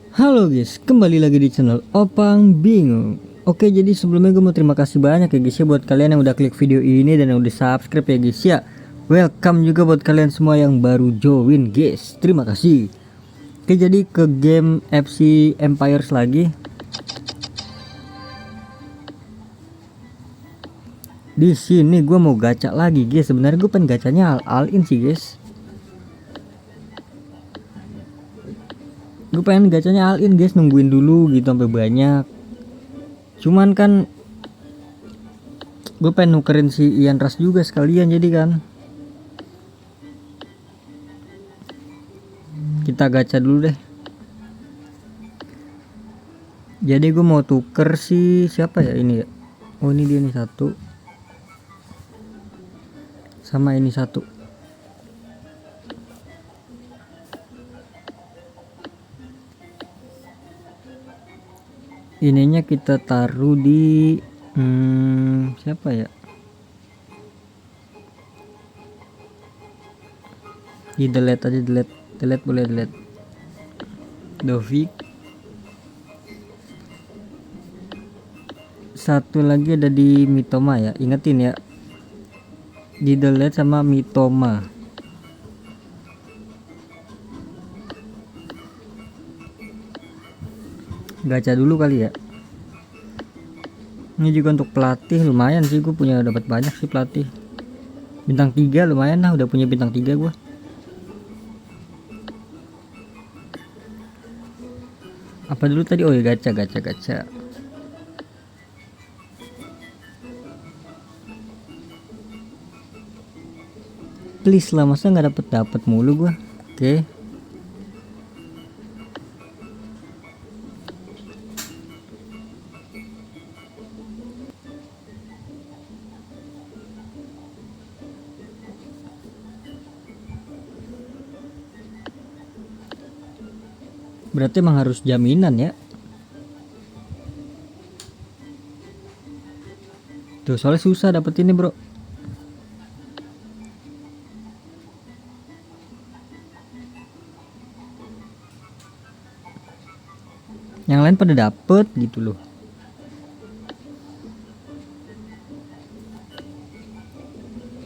Halo guys, kembali lagi di channel Opang Bingung. Oke, jadi sebelumnya gue mau terima kasih banyak ya guys ya buat kalian yang udah klik video ini dan yang udah subscribe ya guys ya. Welcome juga buat kalian semua yang baru join guys. Terima kasih. Oke, jadi ke game FC Empires lagi. Di sini gue mau gacha lagi guys. Sebenarnya gue pengen gacanya all in sih guys. Gue pengen gacanya all in guys, nungguin dulu gitu sampai banyak. Cuman kan gue pengen nukerin si Ian Rush juga sekalian, jadi kan kita gacha dulu deh. Jadi gue mau tuker si siapa ya ini ya. Oh ini dia nih satu, sama ini satu. Ininya kita taruh di siapa ya, di delete aja, delete boleh, delete Dovik. Satu lagi ada di Mitoma ya, ingetin ya, di delete sama Mitoma. Gacha dulu kali ya. Ini juga untuk pelatih lumayan sih, gue punya dapat banyak sih pelatih. Bintang 3 lumayan lah, udah punya bintang 3 gue. Apa dulu tadi? Oh ya, gacha. Please lah, masa nggak dapet mulu gue. Oke. Berarti emang harus jaminan ya. Tuh soalnya susah dapet ini bro. Yang lain pada dapet gitu loh.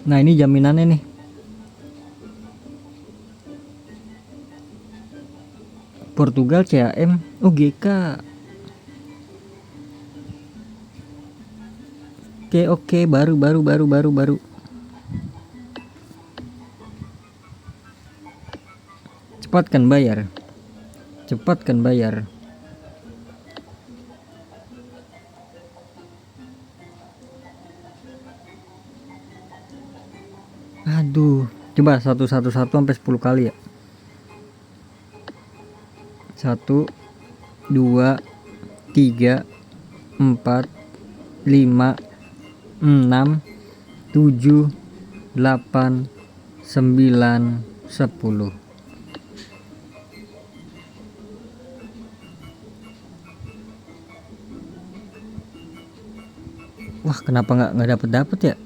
Nah ini jaminannya nih. Portugal CAM, oh GK. Oke, baru. Cepatkan bayar. Aduh, coba satu sampai 10 kali ya. 1 2 3 4 5 6 7 8 9 10. Wah, kenapa nggak dapet ya?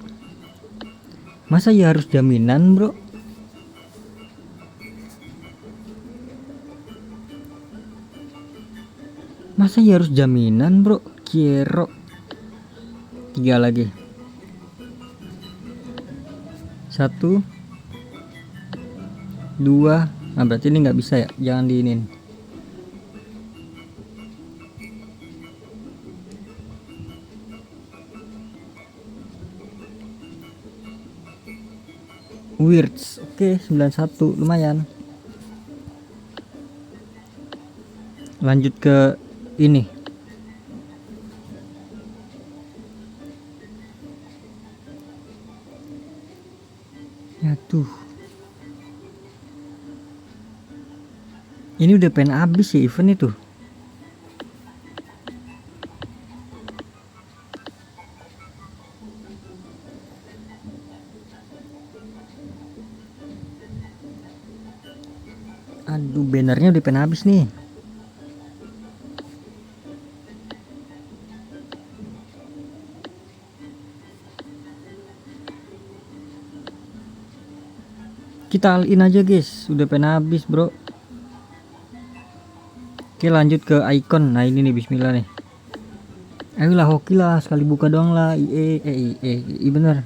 Masa ya harus jaminan bro? Masa ya harus jaminan bro? Kiro 3 lagi. 1 2. Nah berarti ini nggak bisa ya, jangan diinin. Weirds, oke 91 lumayan. Lanjut ke ini. Aduh. Ini udah pengen habis ya event itu. Aduh, bannernya udah pengen habis nih. Kita all in aja guys, udah pengen habis bro. Oke, lanjut ke icon. Nah ini nih, bismillah nih. Ayolah, hoki lah, sekali buka doang lah. IE bener.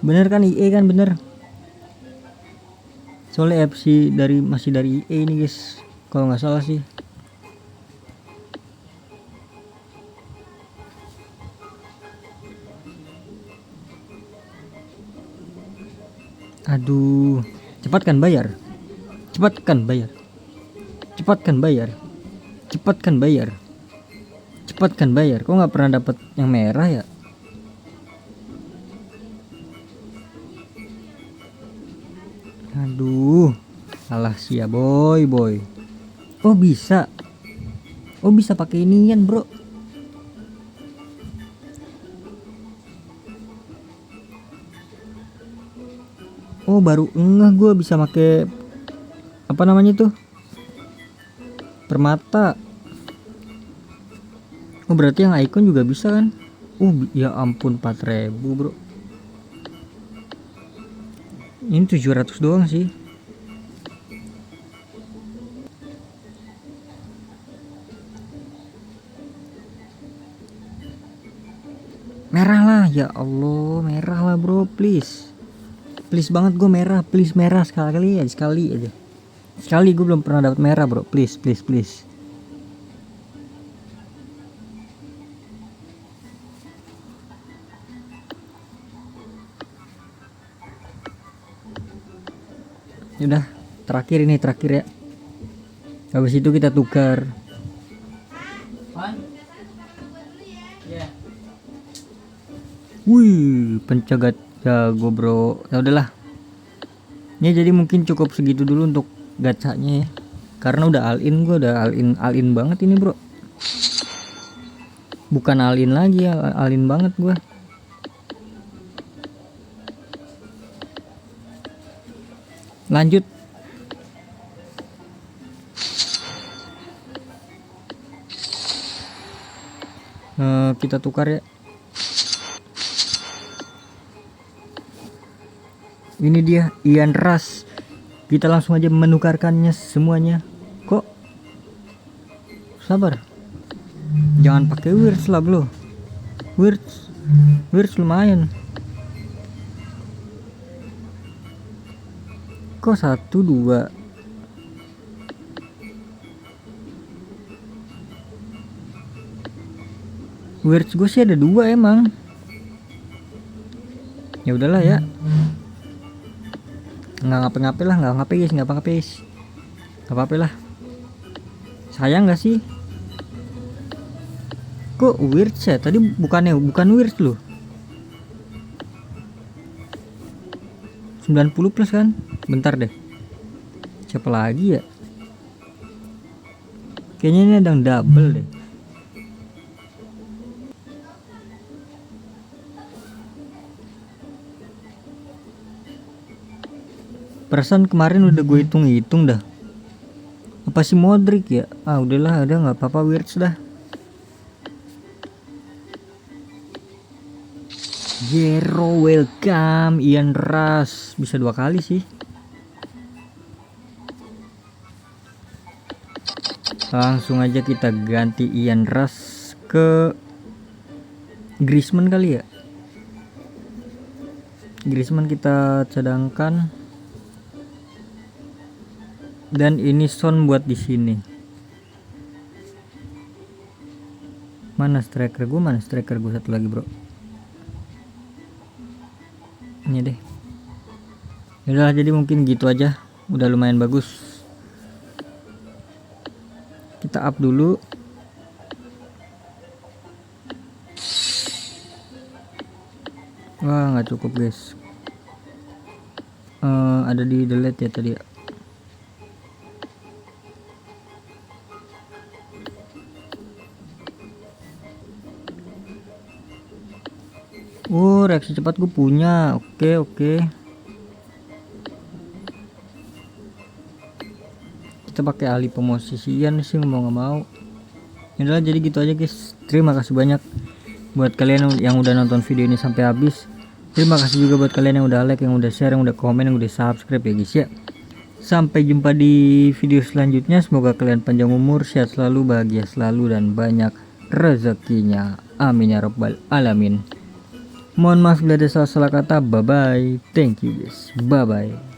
Bener kan, IE kan bener. Soalnya FC masih dari IE ini guys, kalau nggak salah sih. Aduh, cepatkan bayar, cepatkan bayar, cepatkan bayar, cepatkan bayar, cepatkan bayar. Kok nggak pernah dapat yang merah ya? Aduh, salah sih ya boy. Oh bisa, pakai inian bro. Oh baru enggak gue bisa pakai apa namanya tuh, permata. Oh berarti yang icon juga bisa kan? Ya ampun, 4.000 bro. Ini 700 doang sih. Merah lah, ya Allah, merah lah bro, please banget gue merah, please merah sekali aja, sekali gue belum pernah dapat merah bro, please. Udah terakhir ya, habis itu kita tukar. Wih, pencegat jago bro. Ya udahlah, ya jadi mungkin cukup segitu dulu untuk gacanya ya, karena udah all-in, gue udah all-in banget ini bro. Bukan all-in lagi ya, all-in banget gue. Lanjut. Kita tukar ya. Ini dia Ian Rush. Kita langsung aja menukarkannya semuanya. Kok sabar, jangan pakai Wirtz lah bro. Wirtz lumayan. Kok 1 2. Wirtz gue sih ada 2 emang. Ya udahlah ya, nggak ngapa-ngapain lah, nggak apa-apa lah. Sayang nggak sih? Kok Wirtz ya? Tadi bukan Wirtz loh. 90 plus kan? Bentar deh, siapa lagi ya? Kayaknya ini ada yang double deh. Perasaan kemarin udah gue hitung dah. Apa sih Modric ya? Udahlah, ada nggak apa-apa, Wirtz dah. Zero, welcome Ian Rush, bisa 2 kali sih. Langsung aja kita ganti Ian Rush ke Griezmann kali ya. Griezmann kita cadangkan. Dan ini Son buat di sini. Mana striker gue satu lagi bro. Ini deh. Yaudah, jadi mungkin gitu aja. Udah lumayan bagus. Kita up dulu. Wah, nggak cukup guys. Ada di delete ya tadi ya. Reaksi cepat gue punya. Oke. Kita pakai ahli pemosisian sih, mau nggak mau. Yaudah, jadi gitu aja guys. Terima kasih banyak buat kalian yang udah nonton video ini sampai habis. Terima kasih juga buat kalian yang udah like, yang udah share, yang udah komen, yang udah subscribe ya guys ya. Sampai jumpa di video selanjutnya. Semoga kalian panjang umur, sehat selalu, bahagia selalu, dan banyak rezekinya. Amin ya rabbal alamin. Mohon maaf bila ada salah-salah kata. Bye bye. Thank you guys. Bye bye.